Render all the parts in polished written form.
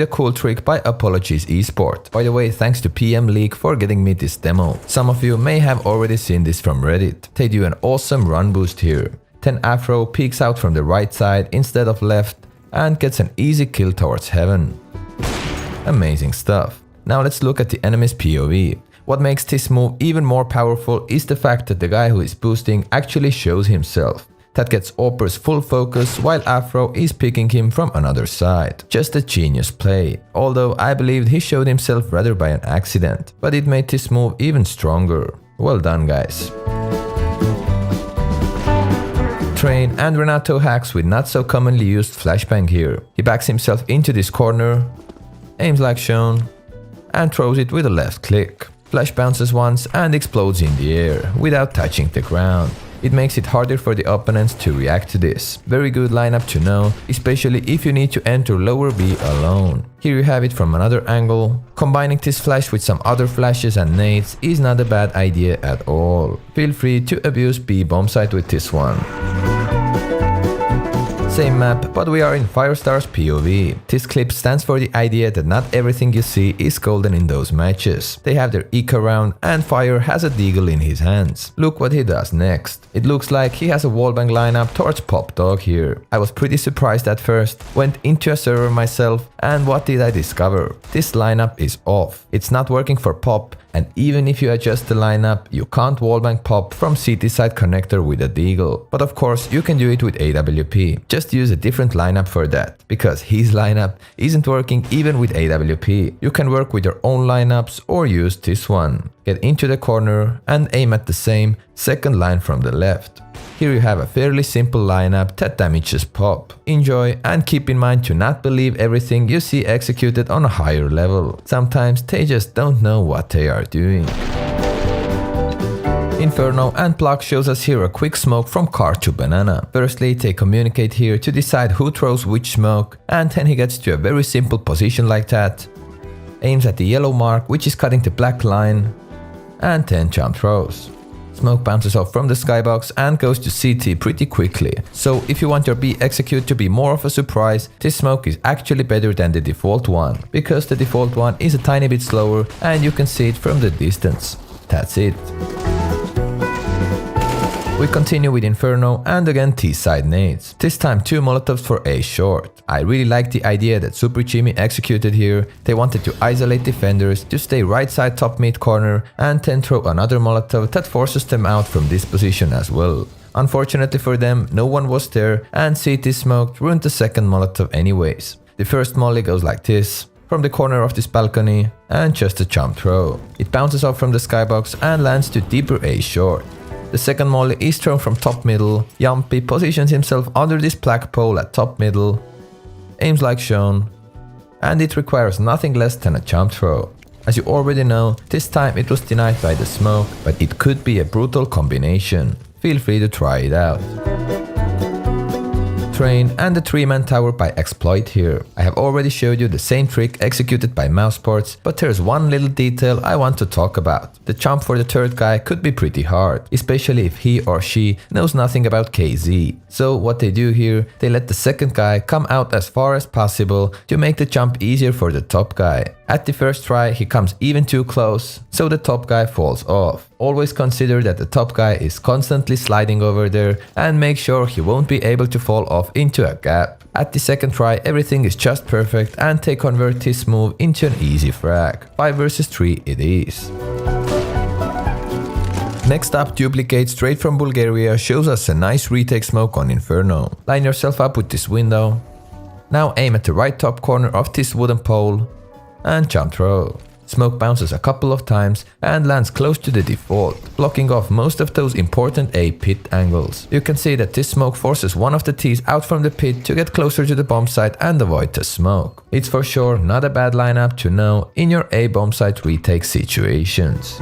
The cool trick by Apologies Esport. By the way, thanks to PM League for getting me this demo. Some of you may have already seen this from Reddit. They do an awesome run boost here. 10 Afro peeks out from the right side instead of left and gets an easy kill towards heaven. Amazing stuff. Now let's look at the enemy's POV. What makes this move even more powerful is the fact that the guy who is boosting actually shows himself. That gets Opper's full focus while Afro is picking him from another side. Just a genius play, although I believed he showed himself rather by an accident, but it made this move even stronger. Well done guys. Train and Renato hacks with not so commonly used flashbang here. He backs himself into this corner, aims like shown, and throws it with a left click. Flash bounces once and explodes in the air without touching the ground. It makes it harder for the opponents to react to this. Very good lineup to know, especially if you need to enter lower B alone. Here you have it from another angle. Combining this flash with some other flashes and nades is not a bad idea at all. Feel free to abuse B bomb site with this one. Same map, but we are in Firestar's POV. This clip stands for the idea that not everything you see is golden in those matches. They have their eco round and Fire has a deagle in his hands. Look what he does next. It looks like he has a wallbang lineup towards Pop Dog here. I was pretty surprised at first, went into a server myself, and what did I discover? This lineup is off. It's not working for Pop, and even if you adjust the lineup, you can't wallbang Pop from CT side connector with a deagle. But of course, you can do it with AWP. Just use a different lineup for that, because his lineup isn't working even with AWP. You can work with your own lineups or use this one. Get into the corner and aim at the same second line from the left. Here you have a fairly simple lineup that damages Pop. Enjoy and keep in mind to not believe everything you see executed on a higher level. Sometimes they just don't know what they are doing. Inferno and Pluck shows us here a quick smoke from car to banana. Firstly, they communicate here to decide who throws which smoke, and then he gets to a very simple position like that. Aims at the yellow mark, which is cutting the black line, and then jump throws. Smoke bounces off from the skybox and goes to CT pretty quickly. So if you want your B execute to be more of a surprise, this smoke is actually better than the default one, because the default one is a tiny bit slower and you can see it from the distance. That's it. We continue with Inferno and again T-side nades. This time 2 Molotovs for A short. I really like the idea that Super Jimmy executed here. They wanted to isolate defenders, to stay right side top mid corner and then throw another Molotov that forces them out from this position as well. Unfortunately for them, no one was there and CT smoked ruined the second Molotov anyways. The first molly goes like this, from the corner of this balcony, and just a jump throw. It bounces off from the skybox and lands to deeper A short. The second molly is thrown from top middle. Jumpy positions himself under this black pole at top middle, aims like shown, and it requires nothing less than a jump throw. As you already know, this time it was denied by the smoke, but it could be a brutal combination. Feel free to try it out. Train and the 3-man tower by Exploit here. I have already showed you the same trick executed by Mousesports, but there's one little detail I want to talk about. The jump for the third guy could be pretty hard, especially if he or she knows nothing about KZ. So what they do here, they let the second guy come out as far as possible to make the jump easier for the top guy. At the first try, he comes even too close, so the top guy falls off. Always consider that the top guy is constantly sliding over there and make sure he won't be able to fall off into a gap. At the second try, everything is just perfect and they convert this move into an easy frag. 5 versus 3 it is. Next up, Duplicate straight from Bulgaria shows us a nice retake smoke on Inferno. Line yourself up with this window. Now aim at the right top corner of this wooden pole and jump throw. Smoke bounces a couple of times and lands close to the default, blocking off most of those important A pit angles. You can see that this smoke forces one of the T's out from the pit to get closer to the bomb site and avoid the smoke. It's for sure not a bad lineup to know in your A bomb site retake situations.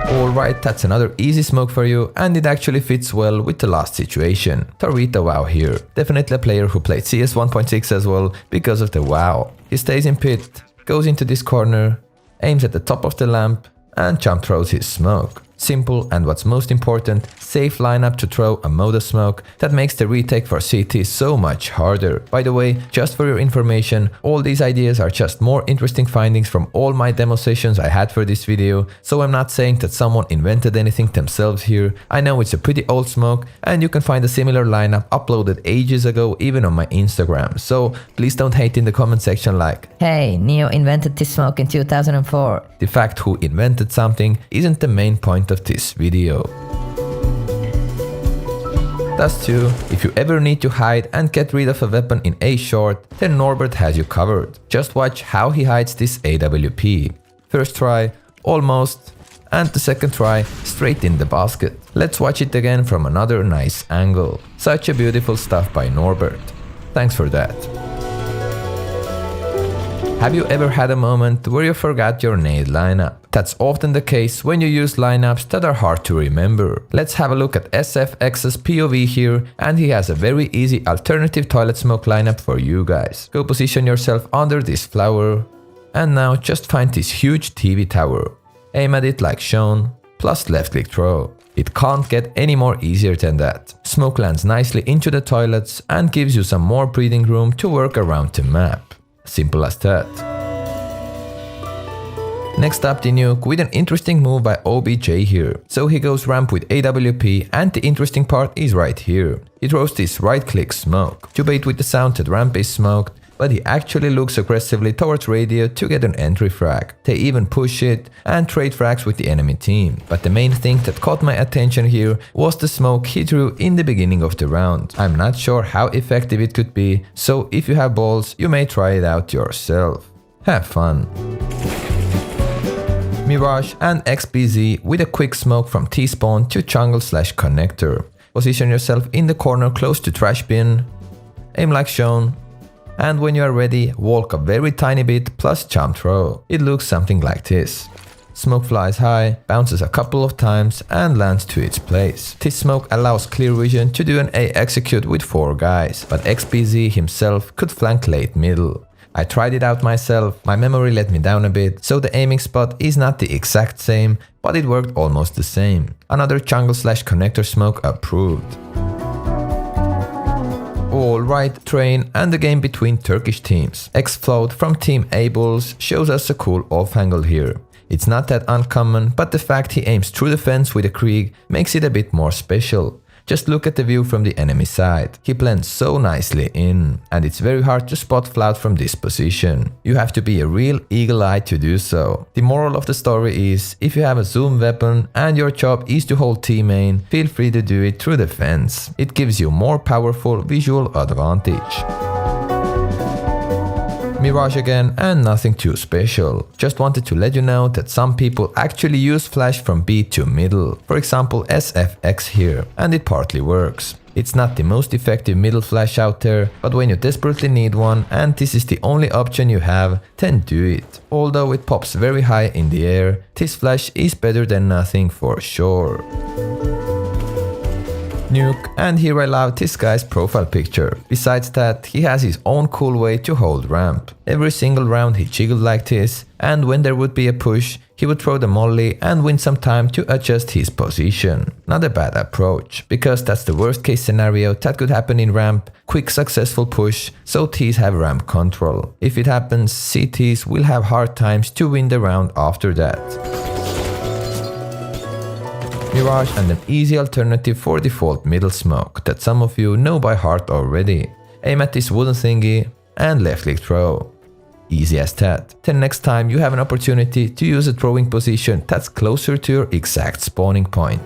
Alright, that's another easy smoke for you, and it actually fits well with the last situation. Torita Wow here. Definitely a player who played CS 1.6 as well because of the wow. He stays in pit, goes into this corner, aims at the top of the lamp, and jump throws his smoke. Simple and what's most important, safe lineup to throw a mode of smoke that makes the retake for CT so much harder. By the way, just for your information, all these ideas are just more interesting findings from all my demo sessions I had for this video, so I'm not saying that someone invented anything themselves here. I know it's a pretty old smoke and you can find a similar lineup uploaded ages ago even on my Instagram, so please don't hate in the comment section like, "Hey, Neo invented this smoke in 2004. The fact who invented something isn't the main point of this video. Thus too, if you ever need to hide and get rid of a weapon in A short, then Norbert has you covered. Just watch how he hides this AWP. First try, almost, and the second try, straight in the basket. Let's watch it again from another nice angle. Such a beautiful stuff by Norbert. Thanks for that. Have you ever had a moment where you forgot your nade lineup? That's often the case when you use lineups that are hard to remember. Let's have a look at SFX's POV here, and he has a very easy alternative toilet smoke lineup for you guys. Go position yourself under this flower, and now just find this huge TV tower. Aim at it like shown, plus left click throw. It can't get any more easier than that. Smoke lands nicely into the toilets and gives you some more breathing room to work around the map. Simple as that. Next up, the nuke with an interesting move by OBJ here. So he goes ramp with AWP, and the interesting part is right here. He throws this right click smoke to bait with the sound that ramp is smoked, but he actually looks aggressively towards radio to get an entry frag. They even push it and trade frags with the enemy team. But the main thing that caught my attention here was the smoke he threw in the beginning of the round. I'm not sure how effective it could be, so if you have balls, you may try it out yourself. Have fun. Mirage and XBZ with a quick smoke from T-spawn to jungle/connector. Position yourself in the corner close to trash bin. Aim like shown. And when you are ready, walk a very tiny bit plus jump throw. It looks something like this. Smoke flies high, bounces a couple of times and lands to its place. This smoke allows clear vision to do an A execute with 4 guys, but XBZ himself could flank late middle. I tried it out myself, my memory let me down a bit, so the aiming spot is not the exact same, but it worked almost the same. Another jungle/connector smoke approved. Alright, train and the game between Turkish teams. X-Float from Team A Bulls shows us a cool off angle here. It's not that uncommon, but the fact he aims through the fence with a Krieg makes it a bit more special. Just look at the view from the enemy side. He blends so nicely in, and it's very hard to spot Flout from this position. You have to be a real eagle eye to do so. The moral of the story is, if you have a zoom weapon and your job is to hold T main, feel free to do it through the fence. It gives you more powerful visual advantage. Mirage again, and nothing too special. Just wanted to let you know that some people actually use flash from B to middle. For example, SFX here, and it partly works. It's not the most effective middle flash out there, but when you desperately need one and this is the only option you have, then do it. Although it pops very high in the air, this flash is better than nothing for sure. Nuke, and here I love this guy's profile picture. Besides that, he has his own cool way to hold ramp. Every single round he jiggled like this, and when there would be a push, he would throw the molly and win some time to adjust his position. Not a bad approach, because that's the worst case scenario that could happen in ramp. Quick successful push, so Ts have ramp control. If it happens, CTs will have hard times to win the round after that. Mirage and an easy alternative for default middle smoke that some of you know by heart already. Aim at this wooden thingy and left click throw. Easy as that. Then next time you have an opportunity to use a throwing position that's closer to your exact spawning point.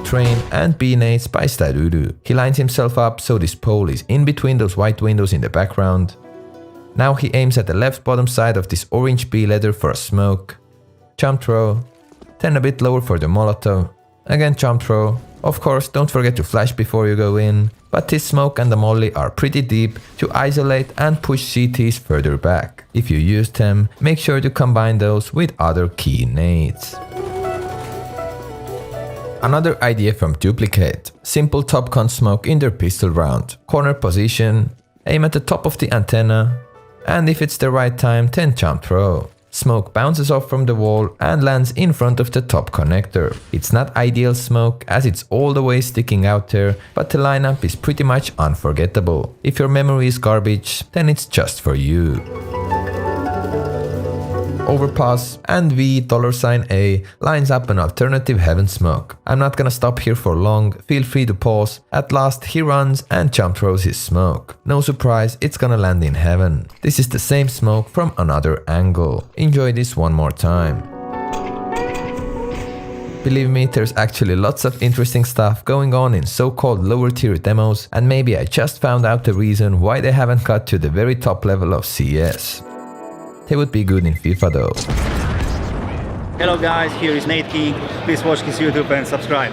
Train and B nades by Stadudu. He lines himself up so this pole is in between those white windows in the background. Now he aims at the left bottom side of this orange B ladder for a smoke. Jump throw. Then a bit lower for the Molotov. Again jump throw. Of course, don't forget to flash before you go in. But this smoke and the molly are pretty deep to isolate and push CTs further back. If you use them, make sure to combine those with other key nades. Another idea from Duplicate. Simple top con smoke in their pistol round. Corner position. Aim at the top of the antenna. And if it's the right time, then jump throw. Smoke bounces off from the wall and lands in front of the top connector. It's not ideal smoke as it's all the way sticking out there, but the lineup is pretty much unforgettable. If your memory is garbage, then it's just for you. Overpass and $A lines up an alternative heaven smoke. I'm not gonna stop here for long, feel free to pause. At last he runs and jump throws his smoke. No surprise, it's gonna land in heaven. This is the same smoke from another angle. Enjoy this one more time. Believe me, there's actually lots of interesting stuff going on in so-called lower tier demos, and maybe I just found out the reason why they haven't got to the very top level of CS. They would be good in FIFA though. Hello guys, here is Nate Key. Please watch his YouTube and subscribe.